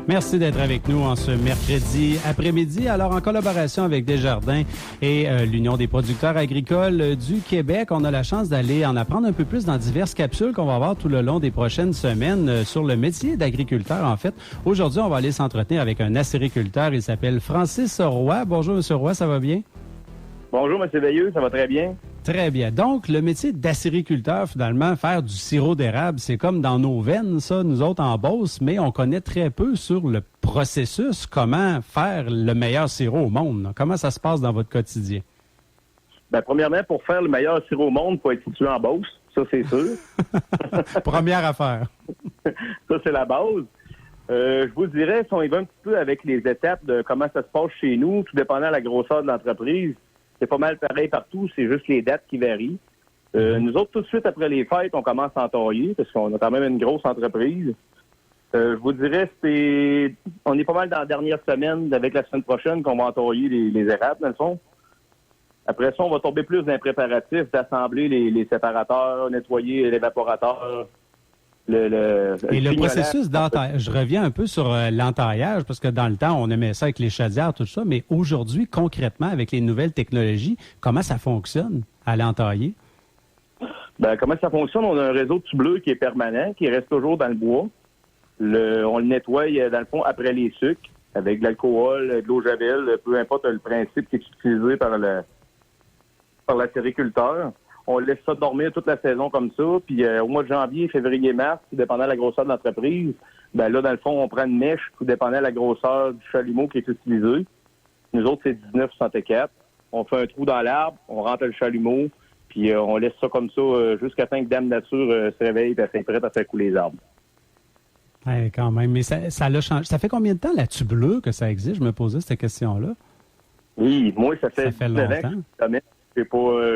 Merci d'être avec nous en ce mercredi après-midi. Alors, en collaboration avec Desjardins et l'Union des producteurs agricoles du Québec, on a la chance d'aller en apprendre un peu plus dans diverses capsules qu'on va avoir tout le long des prochaines semaines sur le métier d'agriculteur, en fait. Aujourd'hui, on va aller s'entretenir avec un acériculteur. Il s'appelle Francis Roy. Bonjour, M. Roy, ça va bien? Bonjour, M. Veilleux, ça va très bien. Très bien. Donc, le métier d'acériculteur, finalement, faire du sirop d'érable, c'est comme dans nos veines, ça, nous autres en Beauce, mais on connaît très peu sur le processus, comment faire le meilleur sirop au monde. Là. Comment ça se passe dans votre quotidien? Bien, premièrement, pour faire le meilleur sirop au monde, il faut être situé en Beauce, ça, c'est sûr. Première affaire. Ça, c'est la base. Je vous dirais, si on y va un petit peu avec les étapes de comment ça se passe chez nous, tout dépendant de la grosseur de l'entreprise, c'est pas mal pareil partout, c'est juste les dates qui varient. Nous autres, tout de suite après les fêtes, on commence à entailler, parce qu'on a quand même une grosse entreprise. Je vous dirais, on est pas mal dans la dernière semaine, avec la semaine prochaine, qu'on va entailler les érables, dans le fond. Après ça, on va tomber plus dans les préparatifs d'assembler les séparateurs, nettoyer l'évaporateur. Et le processus d'entaillage, je reviens un peu sur l'entaillage, parce que dans le temps, on aimait ça avec les chaudières, tout ça, mais aujourd'hui, concrètement, avec les nouvelles technologies, comment ça fonctionne à l'entailler? Ben, comment ça fonctionne? On a un réseau de tubes bleus qui est permanent, qui reste toujours dans le bois. On le nettoie, dans le fond, après les sucres, avec de l'alcool, de l'eau javel, peu importe le principe qui est utilisé par l'acériculteur. On laisse ça dormir toute la saison comme ça. Puis au mois de janvier, février, mars, tout dépendant de la grosseur de l'entreprise, ben là, dans le fond, on prend une mèche, tout dépendant de la grosseur du chalumeau qui est utilisé. Nous autres, c'est 19,64. On fait un trou dans l'arbre, on rentre le chalumeau, puis on laisse ça comme ça jusqu'à temps que Dame Nature se réveille et elle prête à faire couler les arbres. Ouais, quand même. Mais ça l'a changé. Ça fait combien de temps la tube bleue que ça existe? Je me posais cette question-là. Oui, moi, ça fait longtemps.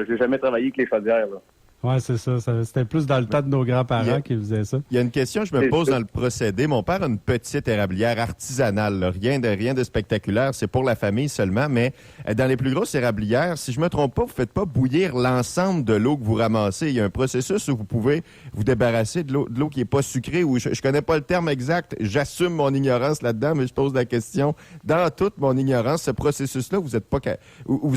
J'ai jamais travaillé avec les chaudières, là. Oui, c'est ça. C'était plus dans le temps de nos grands-parents qui faisaient ça. Il y a une question que je me pose dans le procédé. Mon père a une petite érablière artisanale, là. Rien de spectaculaire. C'est pour la famille seulement. Mais dans les plus grosses érablières, si je me trompe pas, vous faites pas bouillir l'ensemble de l'eau que vous ramassez. Il y a un processus où vous pouvez vous débarrasser de l'eau qui est pas sucrée. Ou je connais pas le terme exact. J'assume mon ignorance là-dedans, mais je pose la question. Dans toute mon ignorance, ce processus-là, vous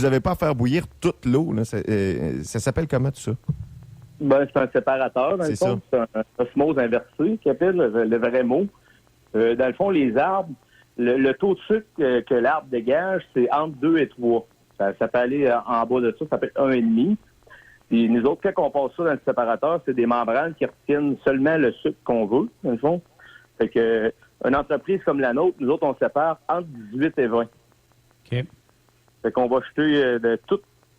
avez pas à faire bouillir toute l'eau, là. Ça s'appelle comment tout ça? Ben, c'est un séparateur, dans le fond. C'est un osmose inversé, qui appelle le vrai mot. Dans le fond, les arbres, le taux de sucre que l'arbre dégage, c'est entre 2 et 3. Ça peut aller en bas de ça peut être 1,5. Puis nous autres, quand on passe ça dans le séparateur, c'est des membranes qui retiennent seulement le sucre qu'on veut, dans le fond. Fait que une entreprise comme la nôtre, nous autres, on sépare entre 18 et 20. OK. Fait qu'on va jeter de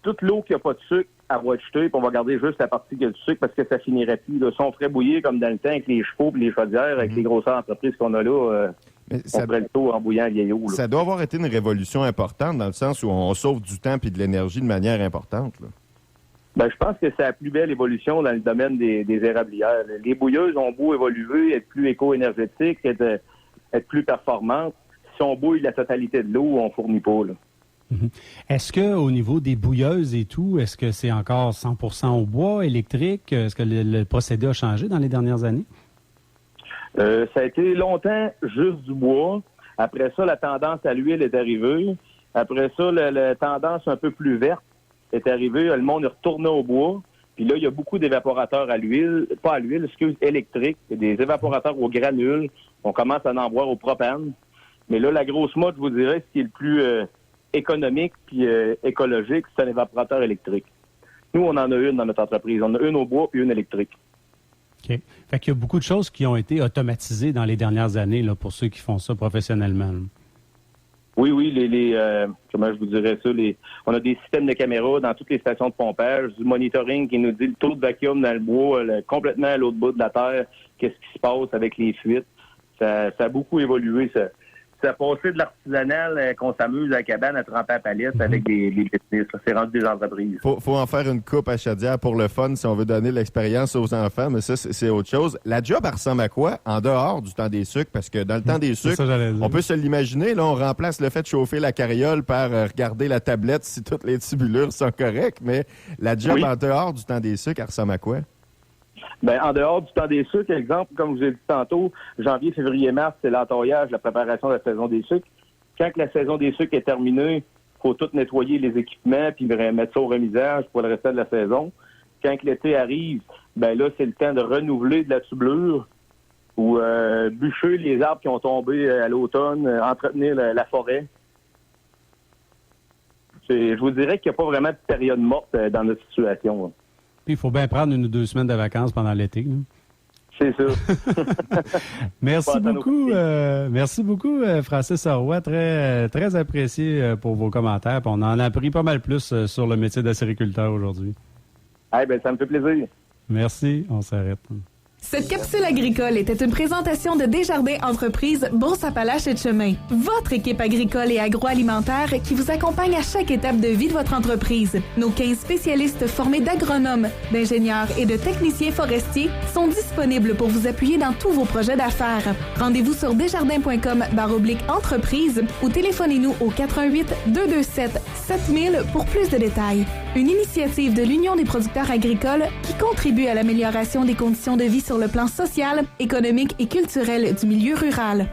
toute l'eau qui n'a pas de sucre, à va être jetée, puis on va garder juste la partie qui a du sucre parce que ça finirait plus. Là. Si on ferait bouillir comme dans le temps avec les chevaux et les chaudières, avec les grosseurs d'entreprise qu'on a là, on ferait le taux en bouillant vieillot. Là. Ça doit avoir été une révolution importante dans le sens où on sauve du temps et de l'énergie de manière importante, là. Ben, je pense que c'est la plus belle évolution dans le domaine des érablières. Les bouilleuses ont beau évoluer, être plus éco-énergétiques, être plus performantes. Si on bouille la totalité de l'eau, on fournit pas, là. Est-ce qu'au niveau des bouilleuses et tout, est-ce que c'est encore 100% au bois, électrique? Est-ce que le procédé a changé dans les dernières années? Ça a été longtemps juste du bois. Après ça, la tendance à l'huile est arrivée. Après ça, la tendance un peu plus verte est arrivée. Le monde est retourné au bois. Puis là, il y a beaucoup d'évaporateurs à l'huile, pas à l'huile, électriques. Des évaporateurs au granule. On commence à en voir au propane. Mais là, la grosse mode, je vous dirais, ce qui est le plus économique puis écologique, c'est un évaporateur électrique. Nous, on en a une dans notre entreprise. On a une au bois puis une électrique. OK. Fait qu'il y a beaucoup de choses qui ont été automatisées dans les dernières années là, pour ceux qui font ça professionnellement. Là. Oui, comment je vous dirais ça, on a des systèmes de caméras dans toutes les stations de pompage, du monitoring qui nous dit le taux de vacuum dans le bois, complètement à l'autre bout de la terre, qu'est-ce qui se passe avec les fuites. Ça a beaucoup évolué, ça. Ça a passé de l'artisanal qu'on s'amuse à la cabane à tremper à palette avec des business. C'est rendu des entreprises. Faut en faire une coupe à chaudière pour le fun si on veut donner l'expérience aux enfants, mais ça, c'est autre chose. La job, elle ressemble à quoi en dehors du temps des sucres? Parce que dans le temps des sucres, on peut se l'imaginer, là, on remplace le fait de chauffer la carriole par regarder la tablette si toutes les tubulures sont correctes, mais la job en dehors du temps des sucres, elle ressemble à quoi? Ben, en dehors du temps des sucres, exemple, comme je vous ai dit tantôt, janvier, février, mars, c'est l'entaillage, la préparation de la saison des sucres. Quand que la saison des sucres est terminée, il faut tout nettoyer les équipements puis mettre ça au remisage pour le restant de la saison. Quand que l'été arrive, ben là, c'est le temps de renouveler de la tublure ou bûcher les arbres qui ont tombé à l'automne, entretenir la forêt. Je vous dirais qu'il n'y a pas vraiment de période morte dans notre situation. Là. Puis il faut bien prendre 1 ou 2 semaines de vacances pendant l'été. Hein? C'est ça. Merci beaucoup, Francis Roy. Très, très apprécié pour vos commentaires. Puis on en a appris pas mal plus sur le métier d'acériculteur aujourd'hui. Ben, ça me fait plaisir. Merci. On s'arrête. Cette capsule agricole était une présentation de Desjardins Entreprises, Beauce-Appalaches et Chemin. Votre équipe agricole et agroalimentaire qui vous accompagne à chaque étape de vie de votre entreprise. Nos 15 spécialistes formés d'agronomes, d'ingénieurs et de techniciens forestiers sont disponibles pour vous appuyer dans tous vos projets d'affaires. Rendez-vous sur desjardins.com/entreprise ou téléphonez-nous au 88-227-7000 pour plus de détails. Une initiative de l'Union des producteurs agricoles qui contribue à l'amélioration des conditions de vie sur le plan social, économique et culturel du milieu rural.